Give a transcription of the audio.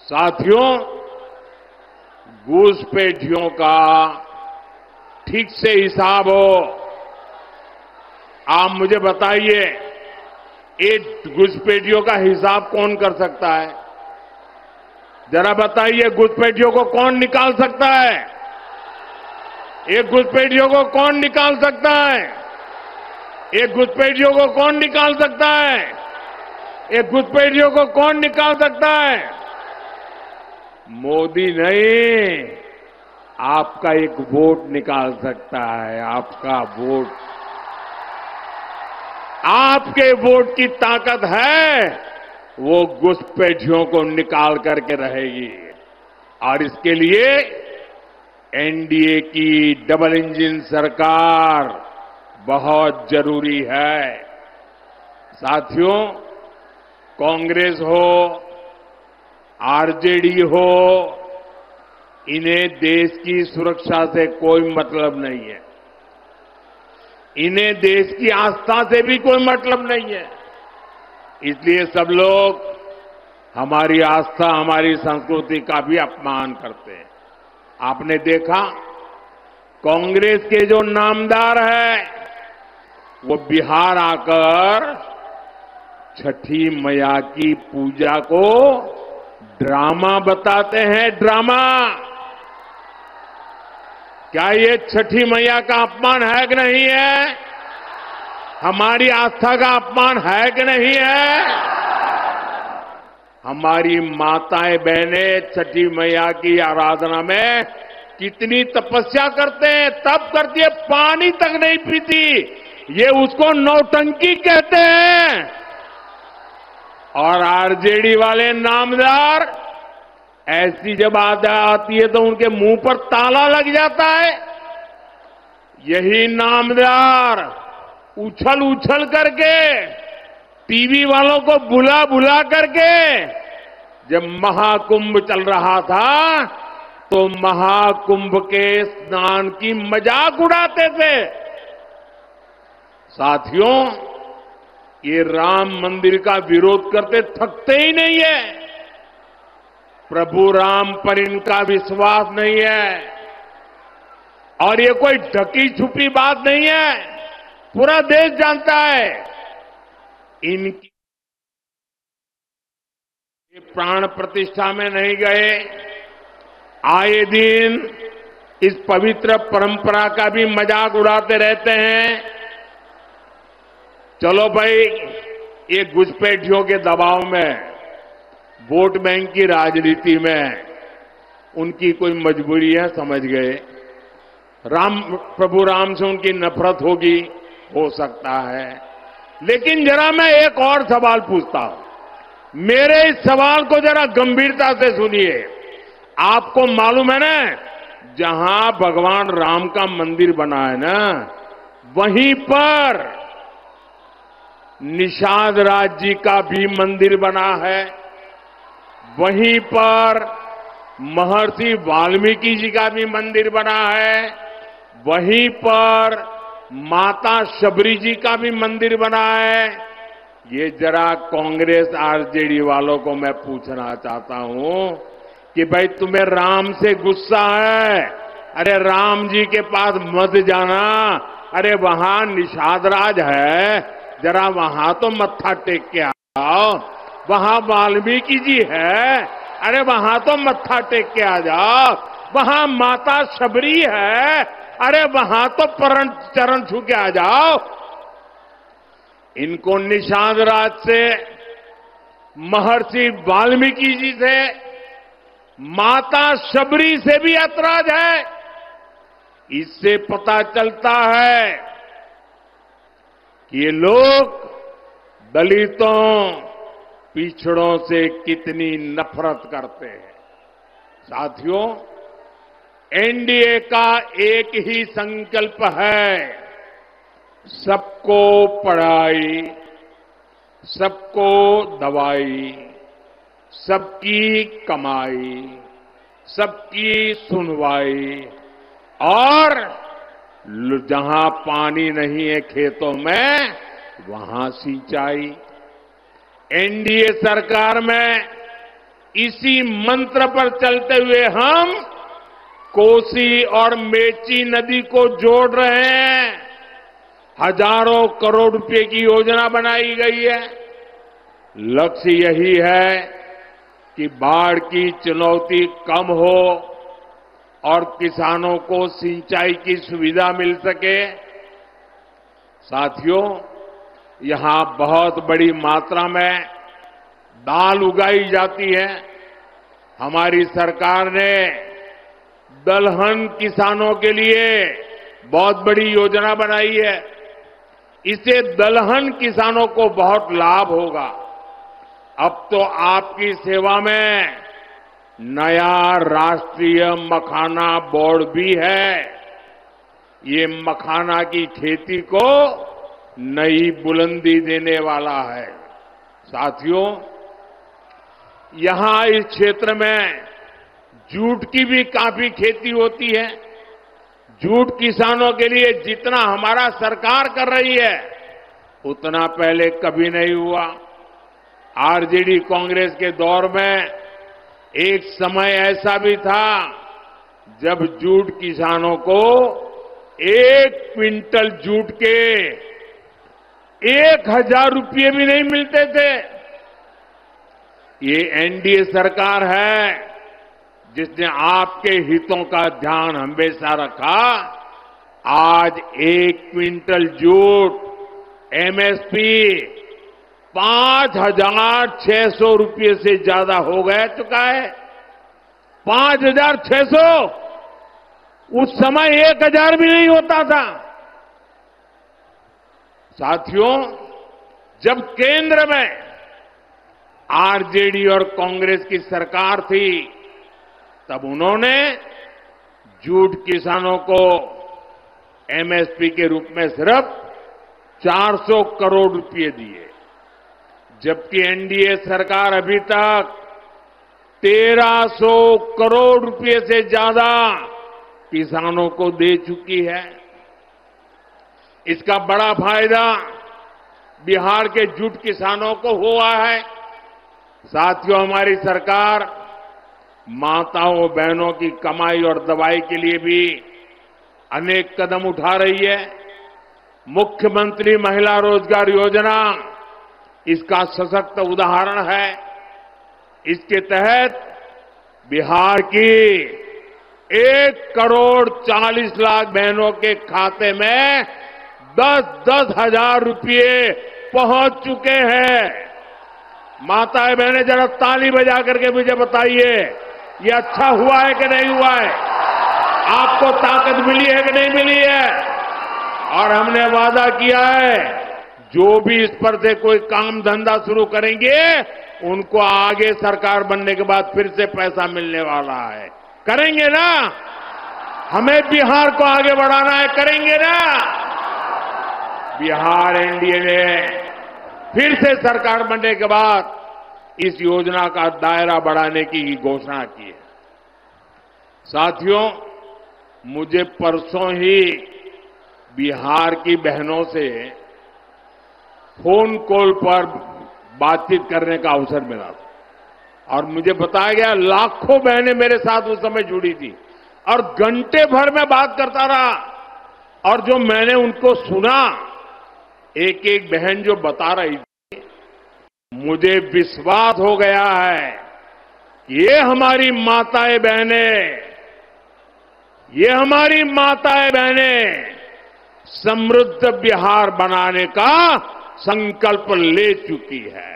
साथियों, घुसपैठियों का ठीक से हिसाब हो। आप मुझे बताइए, ये घुसपैठियों का हिसाब कौन कर सकता है? जरा बताइए, घुसपैठियों को कौन निकाल सकता है? ये घुसपैठियों को कौन निकाल सकता है? ये घुसपैठियों को कौन निकाल सकता है? ये घुसपैठियों को कौन निकाल सकता है? मोदी नहीं, आपका एक वोट निकाल सकता है। आपका वोट, आपके वोट की ताकत है, वो घुसपैठियों को निकाल करके रहेगी। और इसके लिए एनडीए की डबल इंजन सरकार बहुत जरूरी है। साथियों, कांग्रेस हो, आरजेडी हो, इन्हें देश की सुरक्षा से कोई मतलब नहीं है। इन्हें देश की आस्था से भी कोई मतलब नहीं है। इसलिए सब लोग हमारी आस्था, हमारी संस्कृति का भी अपमान करते हैं। आपने देखा, कांग्रेस के जो नामदार है, वो बिहार आकर छठी मैया की पूजा को ड्रामा बताते हैं। ड्रामा! क्या ये छठी मैया का अपमान है कि नहीं है? हमारी आस्था का अपमान है कि नहीं है? हमारी माताएं बहनें छठी मैया की आराधना में कितनी तपस्या करते हैं, तब करती है, पानी तक नहीं पीती। ये उसको नौटंकी कहते हैं। और आरजेडी वाले नामदार, ऐसी जब आती है तो उनके मुंह पर ताला लग जाता है। यही नामदार उछल उछल करके, टीवी वालों को बुला बुला करके, जब महाकुंभ चल रहा था तो महाकुंभ के स्नान की मजाक उड़ाते थे। साथियों, ये राम मंदिर का विरोध करते थकते ही नहीं है। प्रभु राम पर इनका विश्वास नहीं है। और ये कोई ढकी छुपी बात नहीं है, पूरा देश जानता है। इनकी प्राण प्रतिष्ठा में नहीं गए, आए दिन इस पवित्र परंपरा का भी मजाक उड़ाते रहते हैं। चलो भाई, ये घुसपैठियों के दबाव में, वोट बैंक की राजनीति में उनकी कोई मजबूरी है, समझ गए। प्रभु राम से उनकी नफरत होगी, हो सकता है। लेकिन जरा मैं एक और सवाल पूछता हूं। मेरे इस सवाल को जरा गंभीरता से सुनिए। आपको मालूम है ना, जहां भगवान राम का मंदिर बना है ना, वहीं पर निषाद राज जी का भी मंदिर बना है। वहीं पर महर्षि वाल्मीकि जी का भी मंदिर बना है। वहीं पर माता शबरी जी का भी मंदिर बना है। ये जरा कांग्रेस आरजेडी वालों को मैं पूछना चाहता हूं कि भाई, तुम्हें राम से गुस्सा है? अरे राम जी के पास मत जाना। अरे वहां निषाद राज है, जरा वहां तो मत्था टेक के आओ। वहां वाल्मीकि जी है, अरे वहां तो मत्था टेक के आ जाओ। वहां माता शबरी है, अरे वहां तो चरण छू के आ जाओ। इनको निषाद राज से, महर्षि वाल्मीकि जी से, माता शबरी से भी ऐतराज है। इससे पता चलता है कि ये लोग दलितों, पिछड़ों से कितनी नफरत करते हैं। साथियों, एनडीए का एक ही संकल्प है, सबको पढ़ाई, सबको दवाई, सबकी कमाई, सबकी सुनवाई, और जहां पानी नहीं है खेतों में, वहां सिंचाई। एनडीए सरकार में इसी मंत्र पर चलते हुए हम कोसी और मेची नदी को जोड़ रहे हैं। हजारों करोड़ रुपए की योजना बनाई गई है। लक्ष्य यही है कि बाढ़ की चुनौती कम हो और किसानों को सिंचाई की सुविधा मिल सके। साथियों, यहां बहुत बड़ी मात्रा में दाल उगाई जाती है। हमारी सरकार ने दलहन किसानों के लिए बहुत बड़ी योजना बनाई है। इससे दलहन किसानों को बहुत लाभ होगा। अब तो आपकी सेवा में नया राष्ट्रीय मखाना बोर्ड भी है। ये मखाना की खेती को नई बुलंदी देने वाला है। साथियों, यहां इस क्षेत्र में जूट की भी काफी खेती होती है। जूट किसानों के लिए जितना हमारा सरकार कर रही है उतना पहले कभी नहीं हुआ। आरजेडी कांग्रेस के दौर में एक समय ऐसा भी था जब जूट किसानों को 1 क्विंटल जूट के 1000 रुपये भी नहीं मिलते थे। ये एनडीए सरकार है जिसने आपके हितों का ध्यान हमेशा रखा। आज 1 क्विंटल जूट एमएसपी 5,600 रुपये से ज्यादा हो गया चुका है। 5,600। उस समय 1,000 भी नहीं होता था। साथियों, जब केंद्र में आरजेडी और कांग्रेस की सरकार थी तब उन्होंने जूट किसानों को एमएसपी के रूप में सिर्फ 400 करोड़ रुपए दिए, जबकि एनडीए सरकार अभी तक 1300 करोड़ रुपए से ज्यादा किसानों को दे चुकी है। इसका बड़ा फायदा बिहार के जूट किसानों को हुआ है। साथियों, हमारी सरकार माताओं बहनों की कमाई और दवाई के लिए भी अनेक कदम उठा रही है। मुख्यमंत्री महिला रोजगार योजना इसका सशक्त उदाहरण है। इसके तहत बिहार की 1,40,00,000 बहनों के खाते में 10-10 हजार रुपये पहुंच चुके हैं। माताएं बहनें जरा ताली बजा करके मुझे बताइए, ये अच्छा हुआ है कि नहीं हुआ है? आपको ताकत मिली है कि नहीं मिली है? और हमने वादा किया है जो भी इस पर से कोई काम धंधा शुरू करेंगे उनको आगे सरकार बनने के बाद फिर से पैसा मिलने वाला है। करेंगे ना? हमें बिहार को आगे बढ़ाना है, करेंगे ना? बिहार एनडीए ने फिर से सरकार बनने के बाद इस योजना का दायरा बढ़ाने की घोषणा की है। साथियों, मुझे परसों ही बिहार की बहनों से फोन कॉल पर बातचीत करने का अवसर मिला था और मुझे बताया गया लाखों बहनें मेरे साथ उस समय जुड़ी थी और घंटे भर में बात करता रहा। और जो मैंने उनको सुना, एक एक बहन जो बता रही थी, मुझे विश्वास हो गया है कि ये हमारी माताएं बहनें समृद्ध बिहार बनाने का संकल्प ले चुकी है।